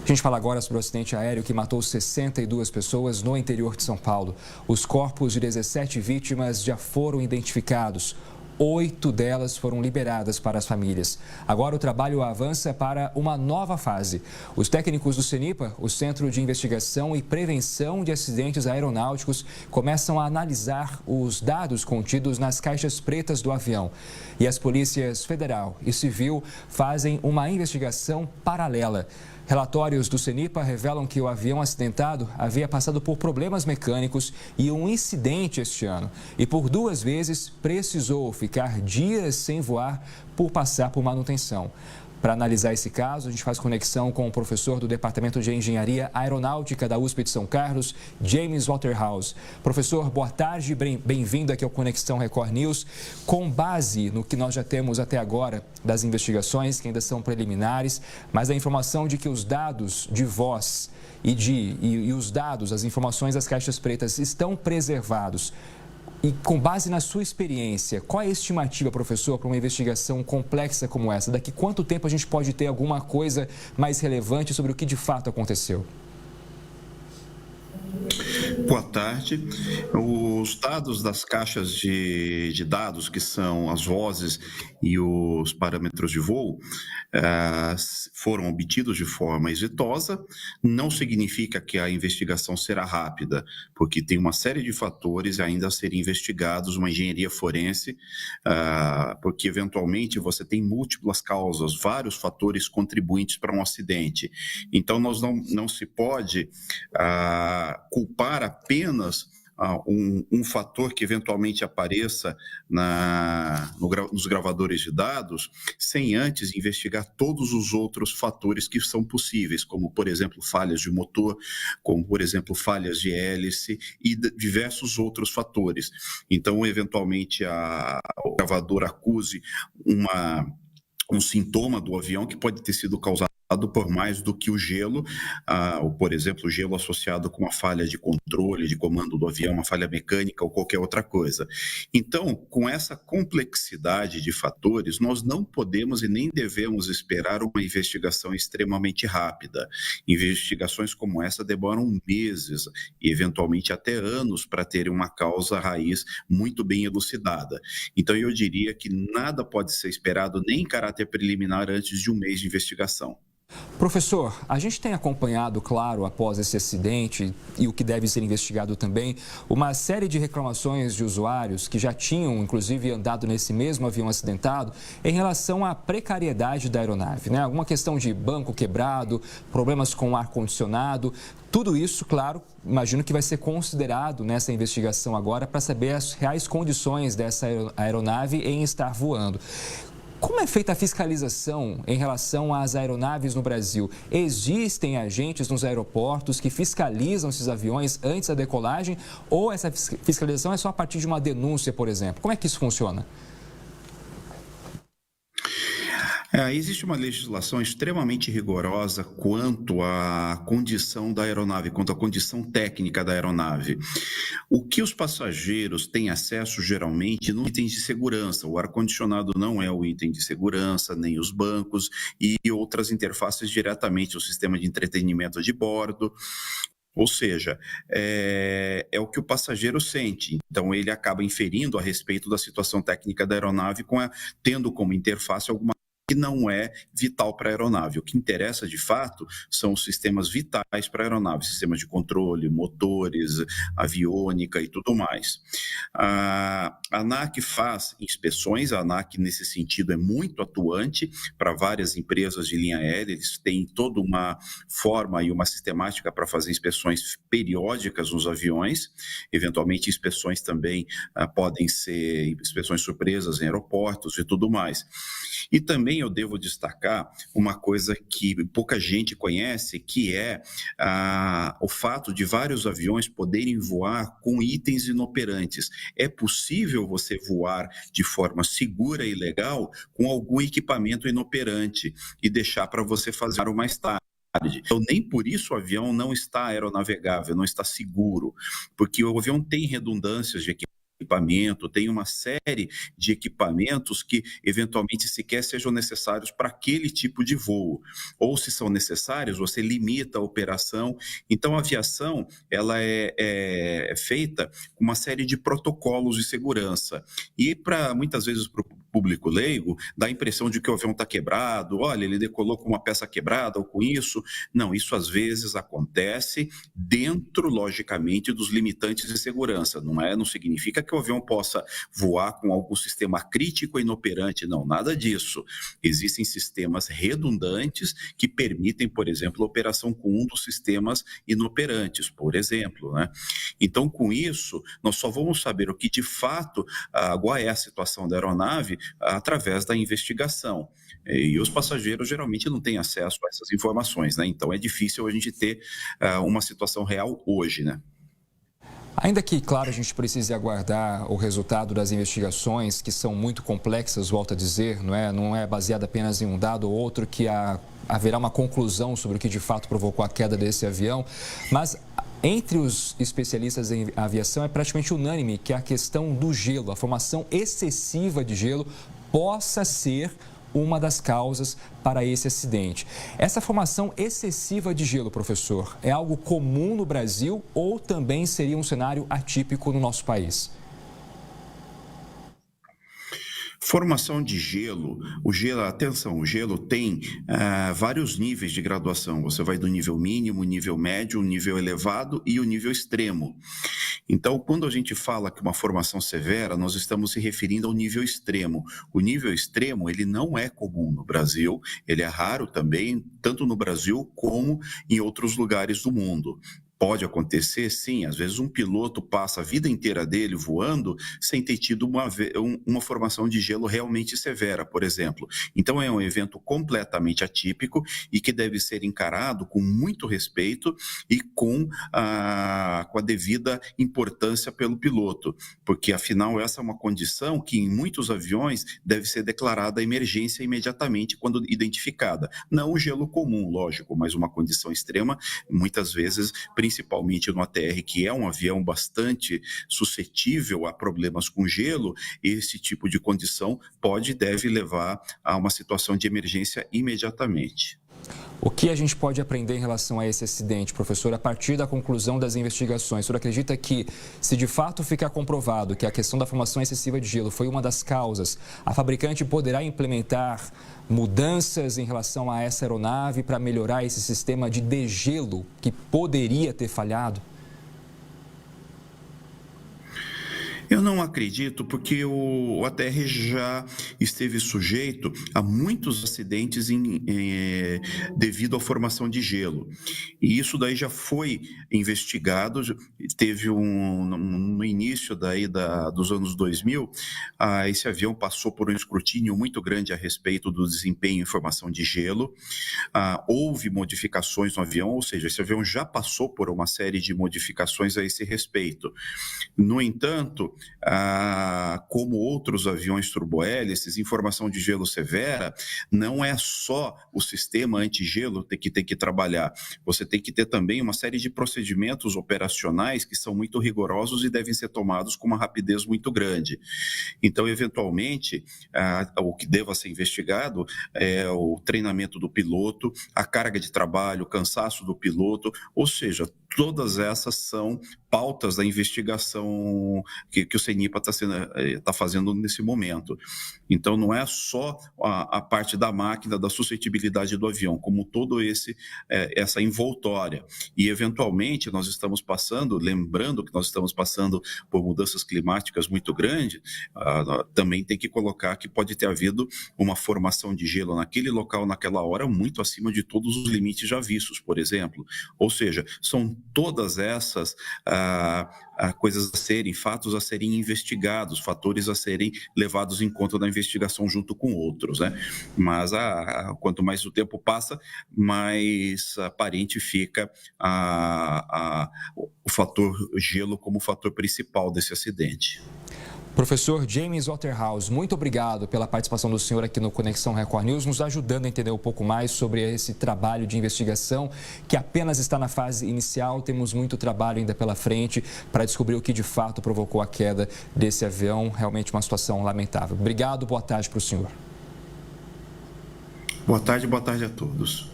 A gente fala agora sobre o acidente aéreo que matou 62 pessoas no interior de São Paulo. Os corpos de 17 vítimas já foram identificados. 8 delas foram liberadas para as famílias. Agora o trabalho avança para uma nova fase. Os técnicos do CENIPA, o Centro de Investigação e Prevenção de Acidentes Aeronáuticos, começam a analisar os dados contidos nas caixas pretas do avião. E as polícias federal e civil fazem uma investigação paralela. Relatórios do CENIPA revelam que o avião acidentado havia passado por problemas mecânicos e um incidente este ano. E por 2 vezes precisou ficar dias sem voar por passar por manutenção. Para analisar esse caso, a gente faz conexão com o professor do Departamento de Engenharia Aeronáutica da USP de São Carlos, James Waterhouse. Professor, boa tarde, bem-vindo aqui ao Conexão Record News. Com base no que nós já temos até agora das investigações, que ainda são preliminares, mas a informação de que os dados de voz e os dados, as informações das caixas pretas estão preservados. E com base na sua experiência, qual é a estimativa, professor, para uma investigação complexa como essa? Daqui quanto tempo a gente pode ter alguma coisa mais relevante sobre o que de fato aconteceu? Boa tarde. Os dados das caixas de dados, que são as vozes e os parâmetros de voo, foram obtidos de forma exitosa. Não significa que a investigação será rápida, porque tem uma série de fatores ainda a serem investigados, uma engenharia forense, porque eventualmente você tem múltiplas causas, vários fatores contribuintes para um acidente. Então, não se pode culpar apenas um fator que eventualmente apareça nos gravadores de dados, sem antes investigar todos os outros fatores que são possíveis, como, por exemplo, falhas de motor, como, por exemplo, falhas de hélice e diversos outros fatores. Então, eventualmente, o gravador acuse um sintoma do avião que pode ter sido causado por mais do que o gelo, ou, por exemplo, o gelo associado com uma falha de controle, de comando do avião, uma falha mecânica ou qualquer outra coisa. Então, com essa complexidade de fatores, nós não podemos e nem devemos esperar uma investigação extremamente rápida. Investigações como essa demoram meses e, eventualmente, até anos para terem uma causa raiz muito bem elucidada. Então, eu diria que nada pode ser esperado nem em caráter preliminar antes de um mês de investigação. Professor, a gente tem acompanhado, claro, após esse acidente e o que deve ser investigado também, uma série de reclamações de usuários que já tinham, inclusive, andado nesse mesmo avião acidentado em relação à precariedade da aeronave, né? Alguma questão de banco quebrado, problemas com o ar-condicionado. Tudo isso, claro, imagino que vai ser considerado nessa investigação agora para saber as reais condições dessa aeronave em estar voando. Como é feita a fiscalização em relação às aeronaves no Brasil? Existem agentes nos aeroportos que fiscalizam esses aviões antes da decolagem ou essa fiscalização é só a partir de uma denúncia, por exemplo? Como é que isso funciona? Existe uma legislação extremamente rigorosa quanto à condição da aeronave, quanto à condição técnica da aeronave. O que os passageiros têm acesso geralmente não é itens de segurança. O ar-condicionado não é o item de segurança, nem os bancos e outras interfaces diretamente ao sistema de entretenimento de bordo. Ou seja, é o que o passageiro sente. Então, ele acaba inferindo a respeito da situação técnica da aeronave, tendo como interface alguma que não é vital para a aeronave. O que interessa, de fato, são os sistemas vitais para a aeronave, sistemas de controle, motores, aviônica e tudo mais. A ANAC faz inspeções, a ANAC, nesse sentido, é muito atuante para várias empresas de linha aérea, eles têm toda uma forma e uma sistemática para fazer inspeções periódicas nos aviões, eventualmente inspeções também podem ser inspeções surpresas em aeroportos e tudo mais. E também eu devo destacar uma coisa que pouca gente conhece, que é o fato de vários aviões poderem voar com itens inoperantes. É possível você voar de forma segura e legal com algum equipamento inoperante e deixar para você fazer mais tarde. Então, nem por isso o avião não está aeronavegável, não está seguro, porque o avião tem redundâncias de equipamento equipamento, tem uma série de equipamentos que eventualmente sequer sejam necessários para aquele tipo de voo. Ou se são necessários, você limita a operação. Então a aviação ela é feita com uma série de protocolos de segurança. E para muitas vezes para o público leigo, dá a impressão de que o avião está quebrado, olha, ele decolou com uma peça quebrada ou com isso. Não, isso às vezes acontece dentro, logicamente, dos limitantes de segurança. Não significa que o avião possa voar com algum sistema crítico e inoperante, não, nada disso. Existem sistemas redundantes que permitem, por exemplo, a operação com um dos sistemas inoperantes, por exemplo, né? Então, com isso, nós só vamos saber o que de fato, qual é a situação da aeronave através da investigação. E os passageiros geralmente não têm acesso a essas informações, né? Então é difícil a gente ter uma situação real hoje, né? Ainda que, claro, a gente precise aguardar o resultado das investigações, que são muito complexas, volto a dizer, não é baseada apenas em um dado ou outro, que haverá uma conclusão sobre o que de fato provocou a queda desse avião, mas entre os especialistas em aviação é praticamente unânime que a questão do gelo, a formação excessiva de gelo, possa ser uma das causas para esse acidente. Essa formação excessiva de gelo, professor, é algo comum no Brasil ou também seria um cenário atípico no nosso país? Formação de gelo, atenção, o gelo tem vários níveis de graduação. Você vai do nível mínimo, nível médio, nível elevado e o nível extremo. Então, quando a gente fala que uma formação severa, nós estamos se referindo ao nível extremo. O nível extremo, ele não é comum no Brasil, ele é raro também, tanto no Brasil como em outros lugares do mundo. Pode acontecer, sim, às vezes um piloto passa a vida inteira dele voando sem ter tido uma formação de gelo realmente severa, por exemplo. Então é um evento completamente atípico e que deve ser encarado com muito respeito e com a devida importância pelo piloto, porque afinal essa é uma condição que em muitos aviões deve ser declarada emergência imediatamente quando identificada. Não o gelo comum, lógico, mas uma condição extrema, muitas vezes principalmente no ATR, que é um avião bastante suscetível a problemas com gelo, esse tipo de condição pode e deve levar a uma situação de emergência imediatamente. O que a gente pode aprender em relação a esse acidente, professor, a partir da conclusão das investigações? O senhor acredita que, se de fato ficar comprovado que a questão da formação excessiva de gelo foi uma das causas, a fabricante poderá implementar mudanças em relação a essa aeronave para melhorar esse sistema de degelo que poderia ter falhado? Eu não acredito, porque o ATR já esteve sujeito a muitos acidentes devido à formação de gelo. E isso daí já foi investigado, teve no início dos anos 2000, esse avião passou por um escrutínio muito grande a respeito do desempenho em formação de gelo. Houve modificações no avião, ou seja, esse avião já passou por uma série de modificações a esse respeito. No entanto, como outros aviões turbohélices, em formação de gelo severa, não é só o sistema antigelo que tem que trabalhar. Você tem que ter também uma série de procedimentos operacionais que são muito rigorosos e devem ser tomados com uma rapidez muito grande. Então, eventualmente, o que deva ser investigado é o treinamento do piloto, a carga de trabalho, o cansaço do piloto, ou seja, todas essas são pautas da investigação que o CENIPA está fazendo nesse momento. Então, não é só a parte da máquina, da suscetibilidade do avião, como todo essa envoltória. E, eventualmente, nós estamos passando, lembrando que nós estamos passando por mudanças climáticas muito grandes, também tem que colocar que pode ter havido uma formação de gelo naquele local, naquela hora, muito acima de todos os limites já vistos, por exemplo. Ou seja, são todas essas coisas fatos a serem investigados, fatores a serem levados em conta na investigação junto com outros, né? Mas quanto mais o tempo passa, mais aparente fica o fator gelo como o fator principal desse acidente. Professor James Waterhouse, muito obrigado pela participação do senhor aqui no Conexão Record News, nos ajudando a entender um pouco mais sobre esse trabalho de investigação que apenas está na fase inicial. Temos muito trabalho ainda pela frente para descobrir o que de fato provocou a queda desse avião. Realmente uma situação lamentável. Obrigado, boa tarde para o senhor. Boa tarde a todos.